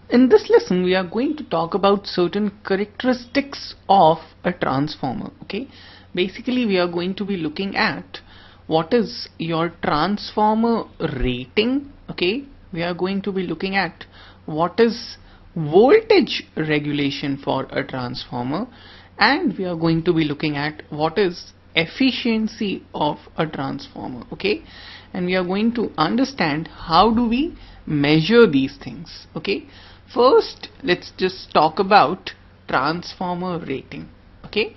In this lesson, we are going to talk about certain characteristics of a transformer. Okay, basically we are going to be looking at what is your transformer rating. Okay, we are going to be looking at what is voltage regulation for a transformer, and we are going to be looking at what is efficiency of a transformer. Okay, and we are going to understand how do we measure these things. Okay, first let's just talk about transformer rating. Okay,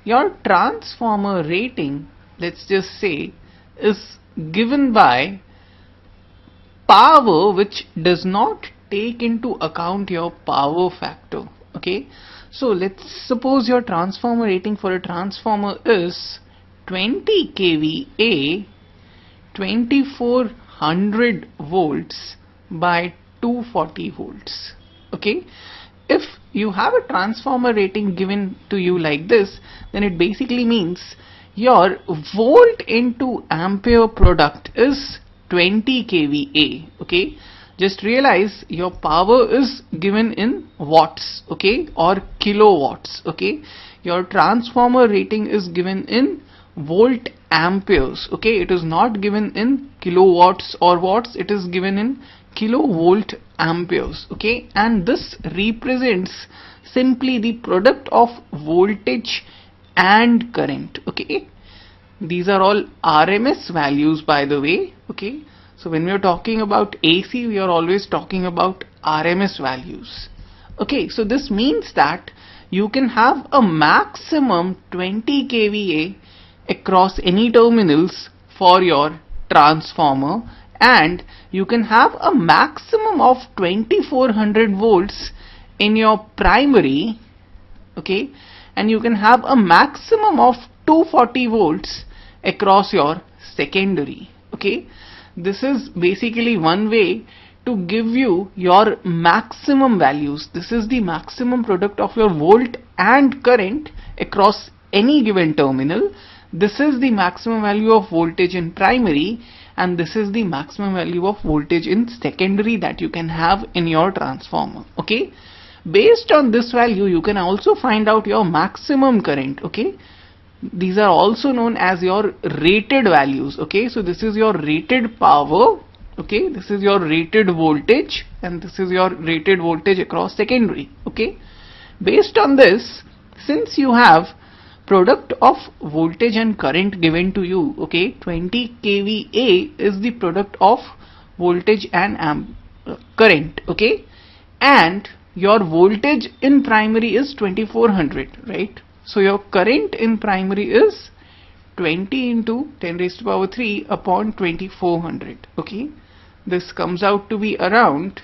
your transformer rating, let's just say, is given by power which does not take into account your power factor. Okay, so let's suppose your transformer rating for a transformer is 20 kVA, 2400 volts by 240 volts. Okay, if you have a transformer rating given to you like this, then it basically means your volt into ampere product is 20 kVA. Okay, just realize your power is given in watts, okay, or kilowatts. Okay, your transformer rating is given in volt amperes. Okay, it is not given in kilowatts or watts, it is given in kilovolt amperes. Okay, and this represents simply the product of voltage and current. Okay, these are all RMS values, by the way. Okay, so when we are talking about AC, we are always talking about RMS values. Okay, so this means that you can have a maximum 20 kVA across any terminals for your transformer, and you can have a maximum of 2400 volts in your primary. Okay, and you can have a maximum of 240 volts across your secondary. Okay, this is basically one way to give you your maximum values. This is the maximum product of your volt and current across any given terminal. This is the maximum value of voltage in primary, and this is the maximum value of voltage in secondary that you can have in your transformer. Okay, based on this value you can also find out your maximum current. Okay, these are also known as your rated values. Okay, so this is your rated power. Okay, this is your rated voltage, and this is your rated voltage across secondary. Okay, based on this, since you have product of voltage and current given to you, okay, 20 kVA is the product of voltage and current. Okay, and your voltage in primary is 2400, right? So your current in primary is 20 into 10 raised to power 3 upon 2400. Okay, this comes out to be around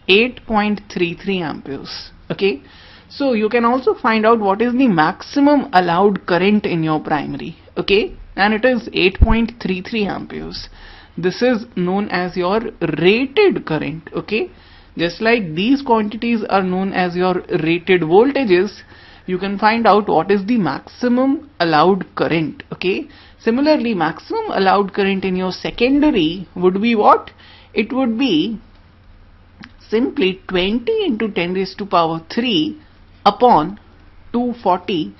8.33 amperes. Okay, so you can also find out what is the maximum allowed current in your primary. Okay, and it is 8.33 amperes. This is known as your rated current. Okay, just like these quantities are known as your rated voltages, you can find out what is the maximum allowed current. Okay, similarly, maximum allowed current in your secondary would be what? It would be simply 20 into 10 raised to power 3 upon 240,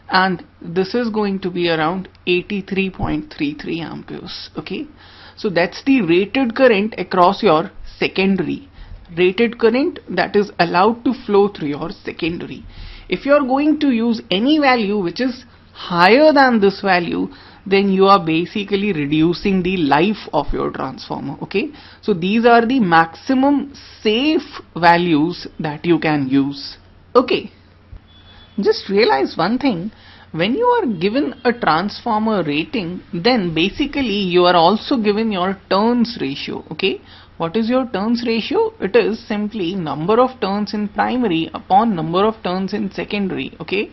and this is going to be around 83.33 amperes. Okay, so that's the rated current across your secondary, rated current that is allowed to flow through your secondary. If you are going to use any value which is higher than this value, then you are basically reducing the life of your transformer. Okay, so these are the maximum safe values that you can use. Okay, just realize one thing. When you are given a transformer rating, then basically you are also given your turns ratio. Okay, what is your turns ratio? It is simply number of turns in primary upon number of turns in secondary. Okay,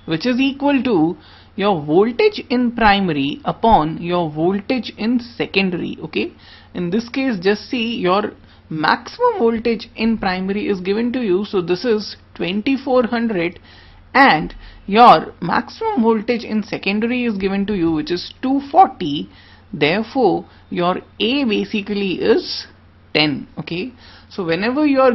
which is equal to your voltage in primary upon your voltage in secondary. Okay, in this case, just see your maximum voltage in primary is given to you, so this is 2400, and your maximum voltage in secondary is given to you, which is 240. Therefore your A basically is 10. Okay, so whenever you are